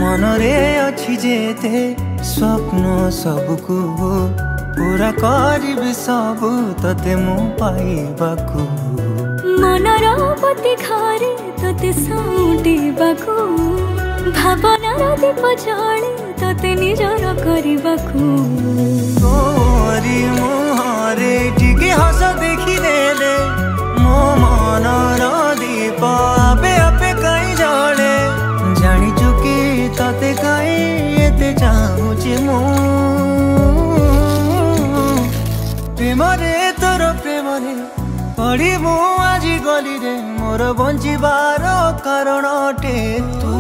मनरे अच्छी जेते स्वप्न सबको पूरा करिबि सब तते मु पाइबाकू मनर पति घरे तते साउटिबाकू भावनार दीप जले तते निजर करिबाकू तोरी मुहरे टिके हस देखिदेले मो मनर दीप आपे आपे कहीं जले जानिचु कि तते कहीं एते चाहूची मु प्रेम रे तोर प्रेम रे पड़ी मु आज गली रे मोर बंचिबार कारण टे तू